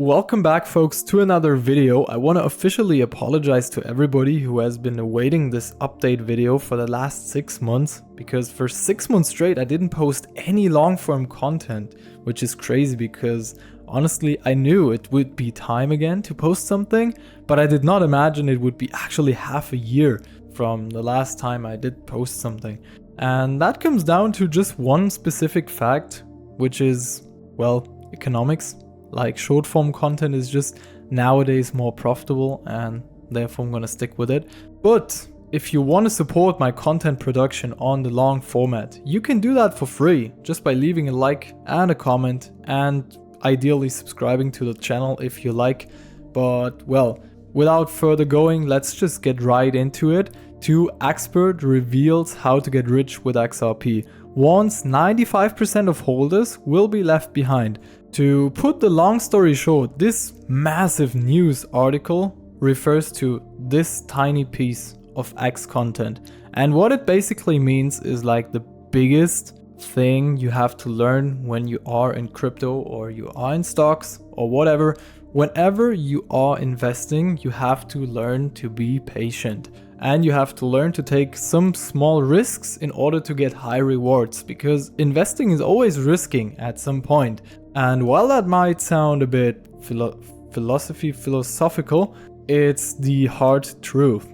Welcome back folks to another video. I want to officially apologize to everybody who has been awaiting this update video for the last 6 months, because for 6 months straight I didn't post any long form content, which is crazy because honestly I knew it would be time again to post something, but I did not imagine it would be actually half a year from the last time I did post something. And that comes down to just one specific fact, which is, well, economics. Like, short form content is just nowadays more profitable, and therefore I'm gonna stick with it. But if you want to support my content production on the long format, you can do that for free just by leaving a like and a comment, and ideally subscribing to the channel if you like. But well, without further going, let's just get right into it. Expert reveals how to get rich with XRP. Warns 95% of holders will be left behind. To put the long story short, this massive news article refers to this tiny piece of X content. And what it basically means is like the biggest thing you have to learn when you are in crypto or you are in stocks or whatever. Whenever you are investing, you have to learn to be patient. And you have to learn to take some small risks in order to get high rewards, because investing is always risking at some point. And while that might sound a bit philosophical, it's the hard truth.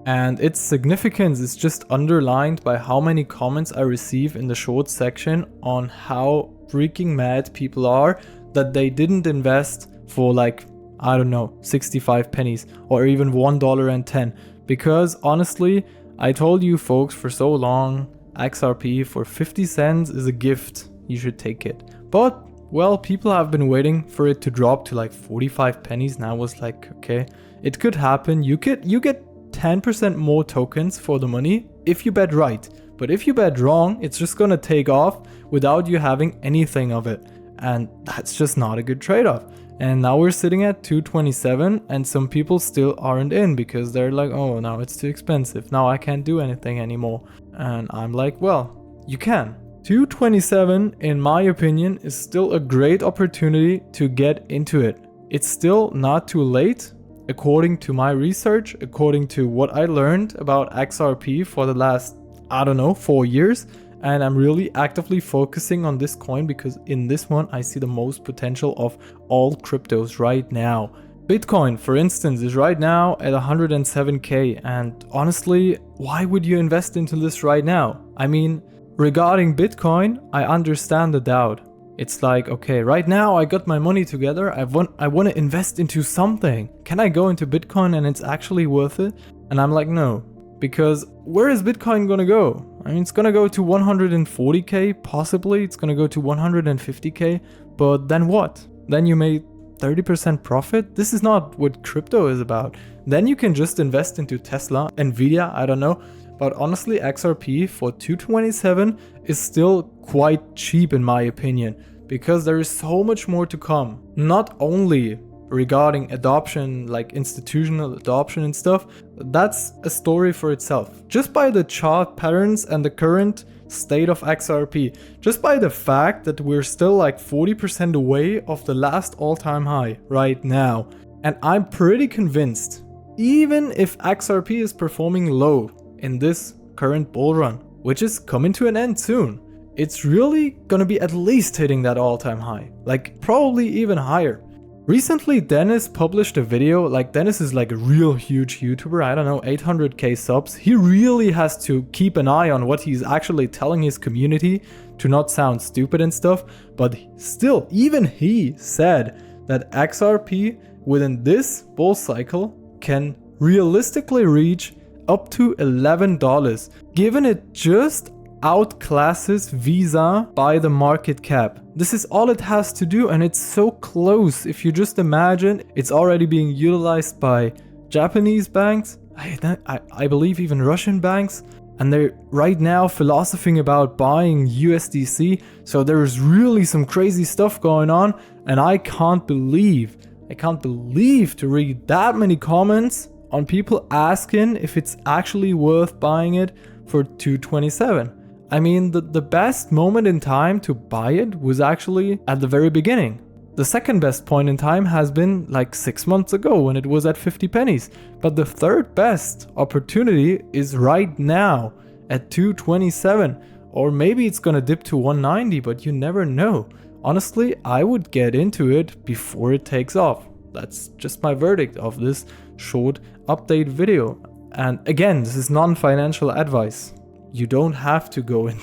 And its significance is just underlined by how many comments I receive in the short section on how freaking mad people are that they didn't invest for, like, I don't know, 65 pennies or even $1.10. Because honestly, I told you folks for so long, XRP for 50 cents is a gift. You should take it. But well, people have been waiting for it to drop to like 45 pennies. Now I was like, okay, it could happen. You get 10% more tokens for the money if you bet right. But if you bet wrong, it's just gonna take off without you having anything of it. And that's just not a good trade-off. And now we're sitting at 227, and some people still aren't in because they're like, oh, now it's too expensive. Now I can't do anything anymore. And I'm like, well, you can. 227, in my opinion, is still a great opportunity to get into it. It's still not too late, according to my research, according to what I learned about XRP for the last, I don't know, 4 years. And I'm really actively focusing on this coin because in this one I see the most potential of all cryptos right now. Bitcoin, for instance, is right now at 107k, and honestly, why would you invest into this right now? I mean, regarding Bitcoin, I understand the doubt. It's like, okay, right now I got my money together, I want to invest into something. Can I go into Bitcoin and it's actually worth it? And I'm like, no. Because where is Bitcoin gonna go? I mean, it's gonna go to 140k, possibly. It's gonna go to 150k, but then what? Then you made 30% profit? This is not what crypto is about. Then you can just invest into Tesla, Nvidia, I don't know. But honestly, XRP for 227 is still quite cheap in my opinion, because there is so much more to come. Not only regarding adoption, like institutional adoption and stuff, that's a story for itself. Just by the chart patterns and the current state of XRP, just by the fact that we're still like 40% away of the last all-time high right now. And I'm pretty convinced, even if XRP is performing low in this current bull run, which is coming to an end soon, it's really gonna be at least hitting that all-time high, like probably even higher. Recently, Dennis published a video. Like, Dennis is like a real huge YouTuber, I don't know, 800k subs. He really has to keep an eye on what he's actually telling his community to not sound stupid and stuff. But still, even he said that XRP within this bull cycle can realistically reach up to $11, given it just outclasses Visa by the market cap. This is all it has to do, and it's so close. If you just imagine, it's already being utilized by Japanese banks, I believe even Russian banks, and they're right now philosophizing about buying USDC. So there's really some crazy stuff going on, and I can't believe to read that many comments on people asking if it's actually worth buying it for 227. I mean, the best moment in time to buy it was actually at the very beginning. The second best point in time has been like 6 months ago when it was at 50 pennies. But the third best opportunity is right now at 227. Or maybe it's gonna dip to 190, but you never know. Honestly, I would get into it before it takes off. That's just my verdict of this short update video. And again, this is non-financial advice. You don't have to go in.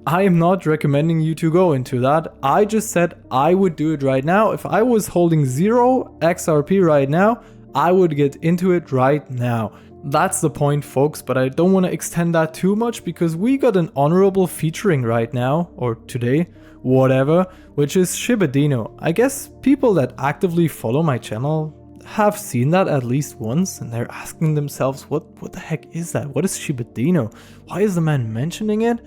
I am not recommending you to go into that. I just said I would do it right now. If I was holding 0 XRP right now, I would get into it right now. That's the point, folks, but I don't want to extend that too much because we got an honorable featuring right now, or today, whatever, which is Shibadino. I guess people that actively follow my channel have seen that at least once, and they're asking themselves, what the heck is that? What is Shibadino? Why is the man mentioning it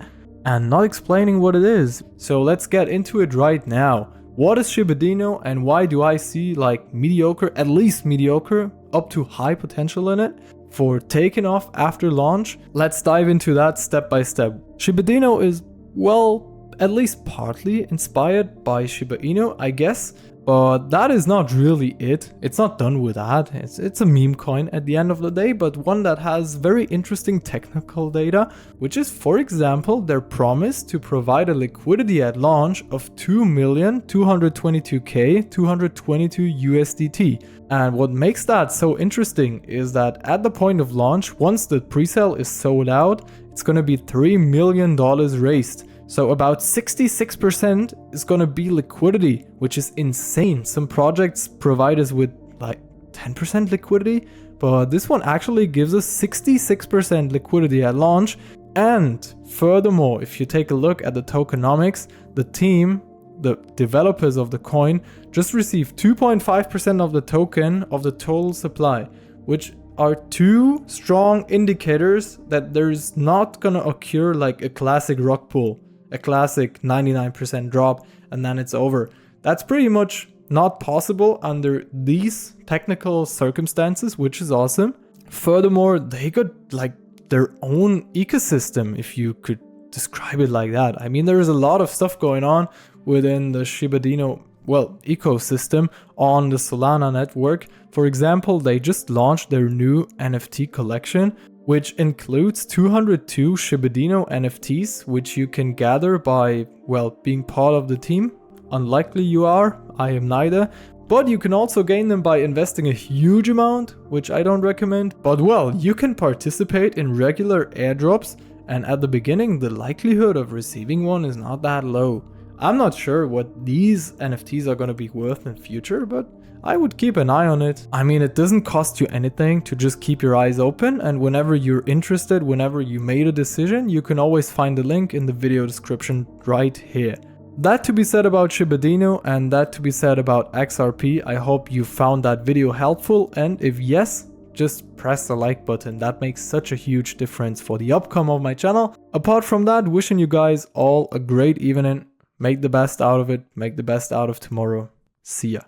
and not explaining what it is? So let's get into it right now. What is Shibadino and why do I see like mediocre, at least mediocre, up to high potential in it for taking off after launch? Let's dive into that step by step. Shibadino is, well, at least partly inspired by Shiba Inu, I guess. But that is not really it. It's not done with that. It's a meme coin at the end of the day, but one that has very interesting technical data, which is, for example, their promise to provide a liquidity at launch of 2,222,222 USDT. And what makes that so interesting is that at the point of launch, once the presale is sold out, it's going to be $3 million raised. So about 66% is going to be liquidity, which is insane. Some projects provide us with like 10% liquidity, but this one actually gives us 66% liquidity at launch. And furthermore, if you take a look at the tokenomics, the team, the developers of the coin, just received 2.5% of the token of the total supply, which are two strong indicators that there's not gonna occur like a classic rug pull. A classic 99% drop and then it's over. That's pretty much not possible under these technical circumstances, which is awesome. Furthermore, they got like their own ecosystem, if you could describe it like that. I mean, there is a lot of stuff going on within the Shibadino, well, ecosystem on the Solana network. For example, they just launched their new NFT collection, which includes 202 Shibadino NFTs, which you can gather by, well, being part of the team. Unlikely you are, I am neither. But you can also gain them by investing a huge amount, which I don't recommend. But well, you can participate in regular airdrops, and at the beginning, the likelihood of receiving one is not that low. I'm not sure what these NFTs are going to be worth in future, but I would keep an eye on it. I mean, it doesn't cost you anything to just keep your eyes open, and whenever you're interested, whenever you made a decision, you can always find the link in the video description right here. That to be said about Shibadino, and that to be said about XRP. I hope you found that video helpful, and if yes, just press the like button. That makes such a huge difference for the outcome of my channel. Apart from that, wishing you guys all a great evening. Make the best out of it. Make the best out of tomorrow. See ya.